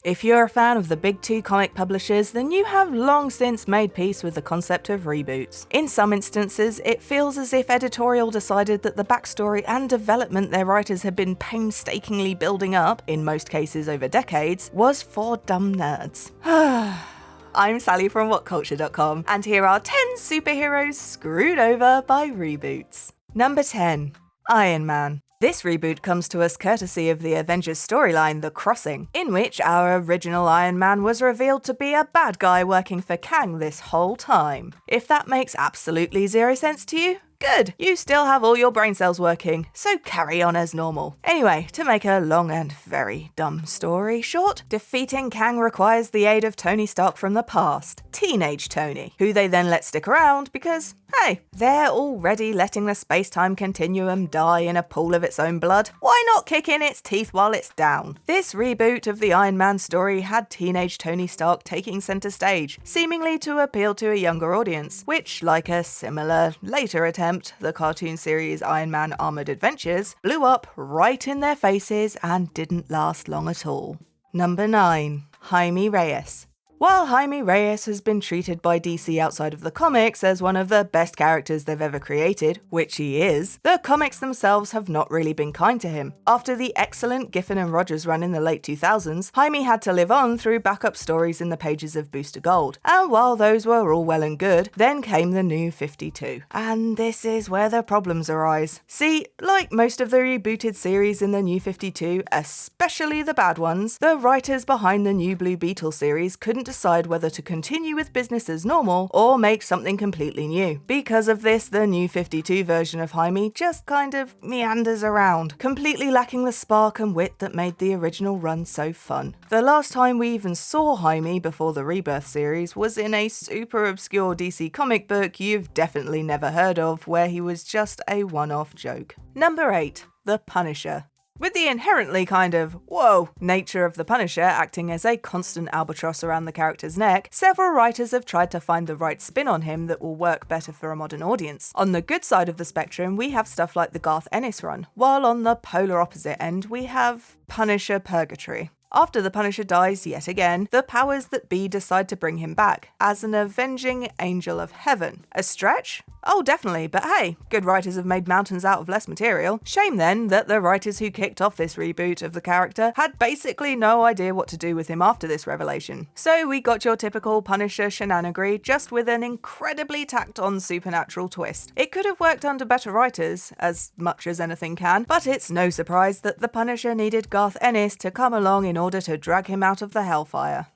If you're a fan of the big two comic publishers, then you have long since made peace with the concept of reboots. In some instances, it feels as if editorial decided that the backstory and development their writers had been painstakingly building up, in most cases over decades, was for dumb nerds. I'm Sally from WhatCulture.com, and here are 10 superheroes screwed over by reboots. Number 10. Iron Man. This reboot comes to us courtesy of the Avengers storyline The Crossing, in which our original Iron Man was revealed to be a bad guy working for Kang this whole time. If that makes absolutely zero sense to you, good, you still have all your brain cells working, so carry on as normal. Anyway, to make a long and very dumb story short, defeating Kang requires the aid of Tony Stark from the past, Teenage Tony, who they then let stick around because, hey, they're already letting the space-time continuum die in a pool of its own blood. Why not kick in its teeth while it's down? This reboot of the Iron Man story had teenage Tony Stark taking centre stage, seemingly to appeal to a younger audience, which, like a similar later attempt, the cartoon series Iron Man Armored Adventures, blew up right in their faces and didn't last long at all. Number 9. Jaime Reyes. While Jaime Reyes has been treated by DC outside of the comics as one of the best characters they've ever created, which he is, the comics themselves have not really been kind to him. After the excellent Giffen and Rogers run in the late 2000s, Jaime had to live on through backup stories in the pages of Booster Gold. And while those were all well and good, then came the New 52. And this is where the problems arise. See, like most of the rebooted series in the New 52, especially the bad ones, the writers behind the New Blue Beetle series couldn't decide whether to continue with business as normal or make something completely new. Because of this, the New 52 version of Jaime just kind of meanders around, completely lacking the spark and wit that made the original run so fun. The last time we even saw Jaime before the Rebirth series was in a super obscure DC comic book you've definitely never heard of, where he was just a one-off joke. Number 8. The Punisher. With the inherently kind of, whoa, nature of the Punisher acting as a constant albatross around the character's neck, several writers have tried to find the right spin on him that will work better for a modern audience. On the good side of the spectrum, we have stuff like the Garth Ennis run, while on the polar opposite end, we have Punisher Purgatory. After the Punisher dies yet again, the powers that be decide to bring him back as an avenging angel of heaven. A stretch? Oh, definitely, but hey, good writers have made mountains out of less material. Shame then that the writers who kicked off this reboot of the character had basically no idea what to do with him after this revelation. So we got your typical Punisher shenanigery, just with an incredibly tacked on supernatural twist. It could have worked under better writers, as much as anything can, but it's no surprise that the Punisher needed Garth Ennis to come along in order to drag him out of the hellfire.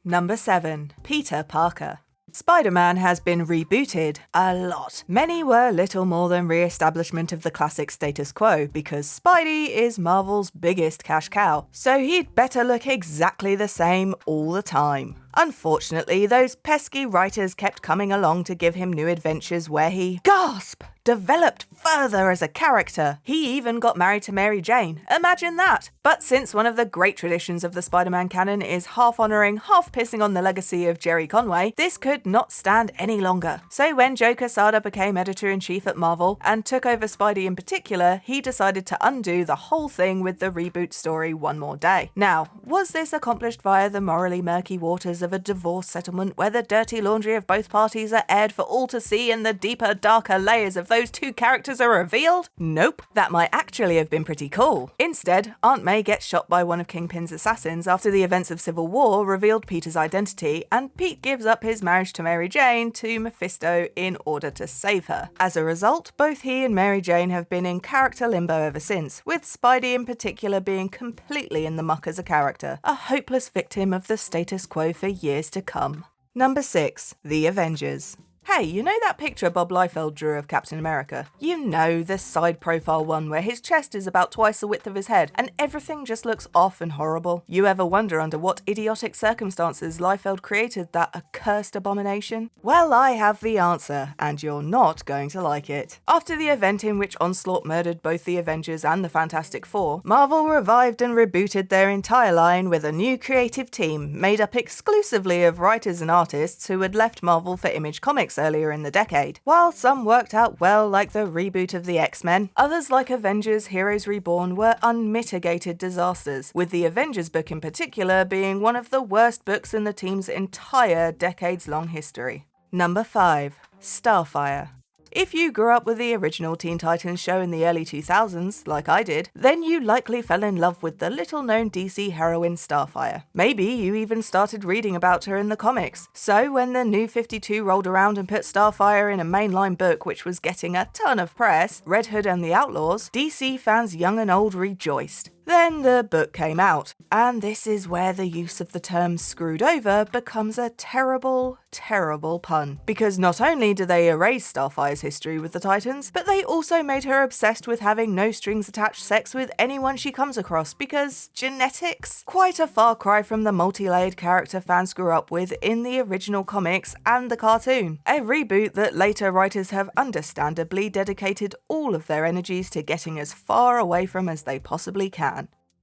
Number 7. Peter Parker. Spider-Man has been rebooted a lot. Many were little more than re-establishment of the classic status quo, because Spidey is Marvel's biggest cash cow, so he'd better look exactly the same all the time. Unfortunately, those pesky writers kept coming along to give him new adventures where he, gasp, developed further as a character. He even got married to Mary Jane. Imagine that! But since one of the great traditions of the Spider-Man canon is half honouring, half pissing on the legacy of Jerry Conway, this could not stand any longer. So when Joe Quesada became editor-in-chief at Marvel and took over Spidey in particular, he decided to undo the whole thing with the reboot story One More Day. Now, was this accomplished via the morally murky waters of a divorce settlement where the dirty laundry of both parties are aired for all to see and the deeper, darker layers of those two characters are revealed? Nope. That might actually have been pretty cool. Instead, Aunt May gets shot by one of Kingpin's assassins after the events of Civil War revealed Peter's identity, and Pete gives up his marriage to Mary Jane to Mephisto in order to save her. As a result, both he and Mary Jane have been in character limbo ever since, with Spidey in particular being completely in the muck as a character, a hopeless victim of the status quo for years to come. Number 6. The Avengers. Hey, you know that picture Bob Liefeld drew of Captain America? You know, the side profile one where his chest is about twice the width of his head and everything just looks off and horrible? You ever wonder under what idiotic circumstances Liefeld created that accursed abomination? Well, I have the answer, and you're not going to like it. After the event in which Onslaught murdered both the Avengers and the Fantastic Four, Marvel revived and rebooted their entire line with a new creative team made up exclusively of writers and artists who had left Marvel for Image Comics comics earlier in the decade. While some worked out well, like the reboot of the X-Men, others like Avengers Heroes Reborn were unmitigated disasters, with the Avengers book in particular being one of the worst books in the team's entire decades-long history. Number 5. Starfire. If you grew up with the original Teen Titans show in the early 2000s, like I did, then you likely fell in love with the little-known DC heroine Starfire. Maybe you even started reading about her in the comics. So when the New 52 rolled around and put Starfire in a mainline book which was getting a ton of press, Red Hood and the Outlaws, DC fans young and old rejoiced. Then the book came out, and this is where the use of the term screwed over becomes a terrible, terrible pun. Because not only do they erase Starfire's history with the Titans, but they also made her obsessed with having no strings attached sex with anyone she comes across because genetics? Quite a far cry from the multi-layered character fans grew up with in the original comics and the cartoon. A reboot that later writers have understandably dedicated all of their energies to getting as far away from as they possibly can.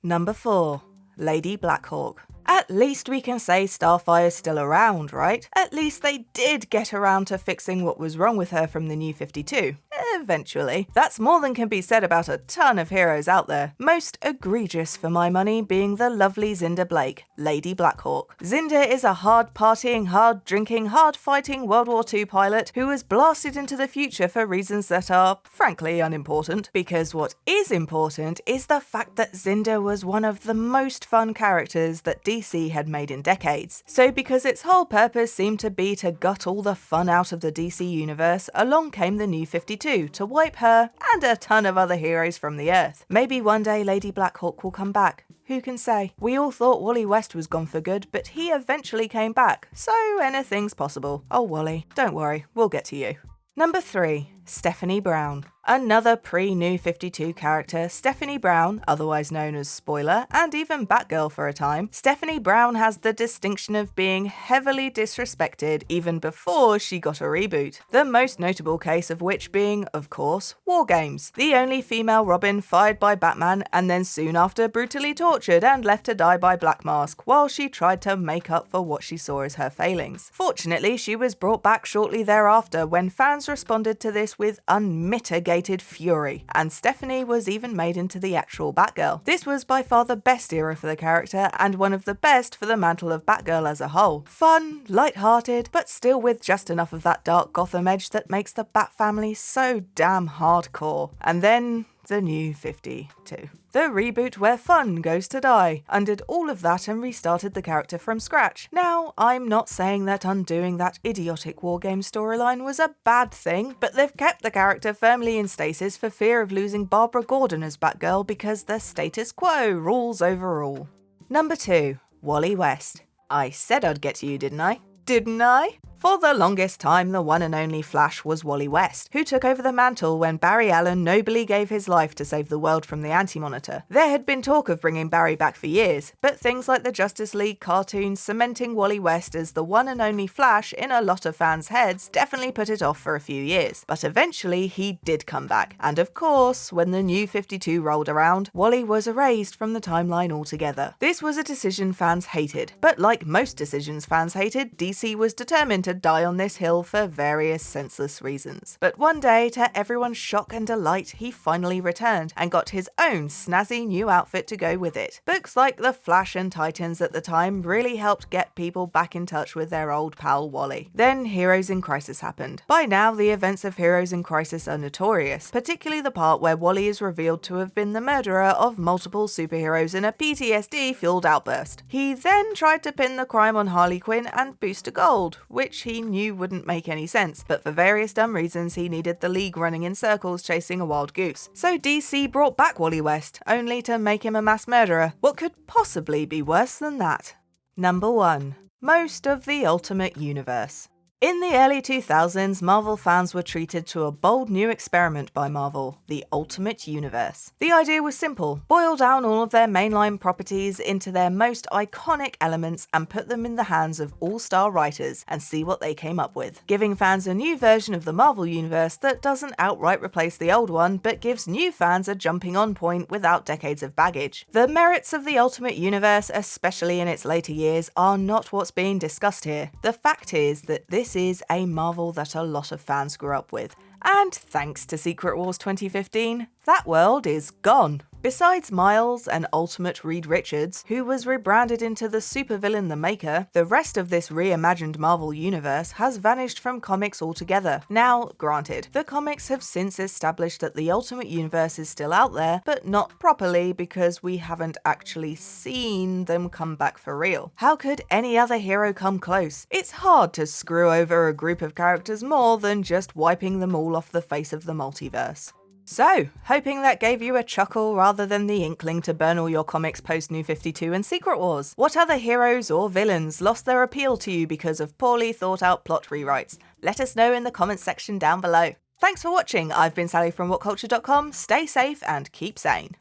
Number 4. Lady Blackhawk. At least we can say Starfire's still around, right? At least they did get around to fixing what was wrong with her from the New 52. Eventually. That's more than can be said about a ton of heroes out there. Most egregious for my money being the lovely Zinda Blake, Lady Blackhawk. Zinda is a hard-partying, hard-drinking, hard-fighting World War II pilot who was blasted into the future for reasons that are, frankly, unimportant. Because what is important is the fact that Zinda was one of the most fun characters that DC had made in decades. So because its whole purpose seemed to be to gut all the fun out of the DC universe, along came the New 52 to wipe her and a ton of other heroes from the earth. Maybe one day Lady Blackhawk will come back. Who can say? We all thought Wally West was gone for good, but he eventually came back, so anything's possible. Oh Wally, don't worry, we'll get to you. Number 3. Stephanie Brown. Another pre-New 52 character, Stephanie Brown, otherwise known as Spoiler, and even Batgirl for a time, Stephanie Brown has the distinction of being heavily disrespected even before she got a reboot. The most notable case of which being, of course, War Games, the only female Robin fired by Batman and then soon after brutally tortured and left to die by Black Mask while she tried to make up for what she saw as her failings. Fortunately, she was brought back shortly thereafter when fans responded to this with unmitigated fury, and Stephanie was even made into the actual Batgirl. This was by far the best era for the character, and one of the best for the mantle of Batgirl as a whole. Fun, light-hearted, but still with just enough of that dark Gotham edge that makes the Bat family so damn hardcore. And then the New 52. The reboot where fun goes to die, undid all of that and restarted the character from scratch. Now, I'm not saying that undoing that idiotic War Games storyline was a bad thing, but they've kept the character firmly in stasis for fear of losing Barbara Gordon as Batgirl because the status quo rules overall. Number 2. Wally West. I said I'd get to you, didn't I? Didn't I? For the longest time, the one and only Flash was Wally West, who took over the mantle when Barry Allen nobly gave his life to save the world from the Anti-Monitor. There had been talk of bringing Barry back for years, but things like the Justice League cartoons cementing Wally West as the one and only Flash in a lot of fans' heads definitely put it off for a few years. But eventually, he did come back. And of course, when the New 52 rolled around, Wally was erased from the timeline altogether. This was a decision fans hated, but like most decisions fans hated, DC was determined to die on this hill for various senseless reasons. But one day, to everyone's shock and delight, he finally returned and got his own snazzy new outfit to go with it. Books like The Flash and Titans at the time really helped get people back in touch with their old pal Wally. Then Heroes in Crisis happened. By now, the events of Heroes in Crisis are notorious, particularly the part where Wally is revealed to have been the murderer of multiple superheroes in a PTSD-fueled outburst. He then tried to pin the crime on Harley Quinn and Booster Gold, which he knew wouldn't make any sense, but for various dumb reasons he needed the League running in circles chasing a wild goose. So DC brought back Wally West, only to make him a mass murderer. What could possibly be worse than that? Number 1. Most of the Ultimate Universe. In the early 2000s, Marvel fans were treated to a bold new experiment by Marvel, the Ultimate Universe. The idea was simple: boil down all of their mainline properties into their most iconic elements and put them in the hands of all-star writers and see what they came up with, giving fans a new version of the Marvel Universe that doesn't outright replace the old one, but gives new fans a jumping-on point without decades of baggage. The merits of the Ultimate Universe, especially in its later years, are not what's being discussed here. The fact is that this this is a Marvel that a lot of fans grew up with. And thanks to Secret Wars 2015, that world is gone. Besides Miles and Ultimate Reed Richards, who was rebranded into the supervillain The Maker, the rest of this reimagined Marvel universe has vanished from comics altogether. Now, granted, the comics have since established that the Ultimate Universe is still out there, but not properly because we haven't actually seen them come back for real. How could any other hero come close? It's hard to screw over a group of characters more than just wiping them all off the face of the multiverse. So, hoping that gave you a chuckle rather than the inkling to burn all your comics post New 52 and Secret Wars. What other heroes or villains lost their appeal to you because of poorly thought out plot rewrites? Let us know in the comments section down below. Thanks for watching, I've been Sally from WhatCulture.com, stay safe and keep sane.